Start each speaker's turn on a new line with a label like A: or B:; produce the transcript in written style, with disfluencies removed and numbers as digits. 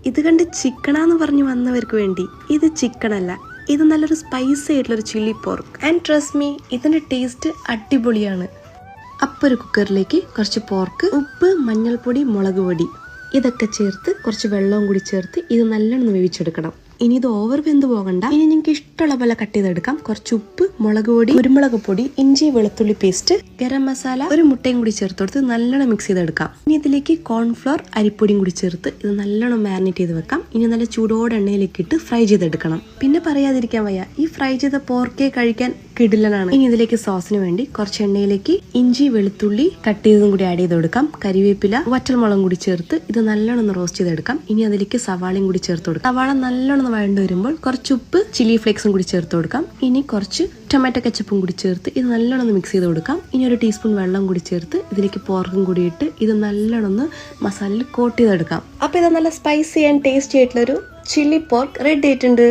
A: ഇത് കണ്ട് ചിക്കനാന്ന് പറഞ്ഞു വന്നവർക്ക് വേണ്ടി ഇത് ചിക്കൻ അല്ല, ഇത് നല്ലൊരു സ്പൈസി ആയിട്ടുള്ളൊരു chilli pork. And trust me, ഇതിന്റെ ടേസ്റ്റ് അടിപൊളിയാണ്. അപ്പോൾ ഒരു കുക്കറിലേക്ക് കുറച്ച് പോർക്ക്, ഉപ്പ്, മഞ്ഞൾപ്പൊടി, മുളക് പൊടി ഇതൊക്കെ ചേർത്ത് കുറച്ച് വെള്ളവും കൂടി ചേർത്ത് ഇത് നല്ലോണം വേവിച്ചെടുക്കണം. ഇനി ഇത് ഓവർ വെന്ത് പോകണ്ട. ഇനി നിങ്ങൾക്ക് ഇഷ്ടമുള്ള പോലെ കട്ട് ചെയ്തെടുക്കാം. കുറച്ച് ഉപ്പ്, മുളക് പൊടി, കുരുമുളക് പൊടി, ഇഞ്ചി വെളുത്തുള്ളി പേസ്റ്റ്, ഗരം മസാല, ഒരു മുട്ടയും കൂടി ചേർത്ത് കൊടുത്ത് നല്ലോണം മിക്സ് ചെയ്തെടുക്കാം. ഇനി ഇതിലേക്ക് കോൺഫ്ലോർ, അരിപ്പൊടിയും കൂടി ചേർത്ത് ഇത് നല്ലോണം മാരിനേറ്റ് ചെയ്ത് വെക്കാം. ഇനി നല്ല ചൂടോടെ എണ്ണയിലേക്ക് ഇട്ട് ഫ്രൈ ചെയ്തെടുക്കണം. പിന്നെ പറയാതിരിക്കാൻ വയ്യ, ഈ ഫ്രൈ ചെയ്ത പോർക്കേ കഴിക്കാൻ കിടിലനാണ്. ഇനി ഇതിലേക്ക് സോസിന് വേണ്ടി കുറച്ച് എണ്ണയിലേക്ക് ഇഞ്ചി വെളുത്തുള്ളി കട്ട് ചെയ്തതും കൂടി ആഡ് ചെയ്ത് കൊടുക്കാം. കരിവേപ്പില, വറ്റൽമുളകും കൂടി ചേർത്ത് ഇത് നല്ലോണം റോസ്റ്റ് ചെയ്തെടുക്കാം. ഇനി അതിലേക്ക് സവാളയും കൂടി ചേർത്ത് കൊടുക്കാം. സവാള നല്ലോണം വഴണ്ട് വരുമ്പോൾ കുറച്ച് ഉപ്പ്, ചില്ലി ഫ്ലേക്സും കൂടി ചേർത്ത് കൊടുക്കാം. ഇനി കുറച്ച് ടൊമാറ്റോ കെച്ചപ്പും കൂടി ചേർത്ത് ഇത് നല്ലോണം മിക്സ് ചെയ്ത് കൊടുക്കാം. ഇനി ഒരു ടീസ്പൂൺ വെള്ളം കൂടി ചേർത്ത് ഇതിലേക്ക് പോർക്കും കൂടി ഇട്ട് ഇത് നല്ലോണം മസാലയിൽ കോട്ട് ചെയ്തെടുക്കാം. അപ്പൊ ഇത് നല്ല സ്പൈസി ആൻഡ് ടേസ്റ്റി ആയിട്ടുള്ളൊരു ചില്ലി പോർക്ക് റെഡി ആയിട്ടുണ്ട്.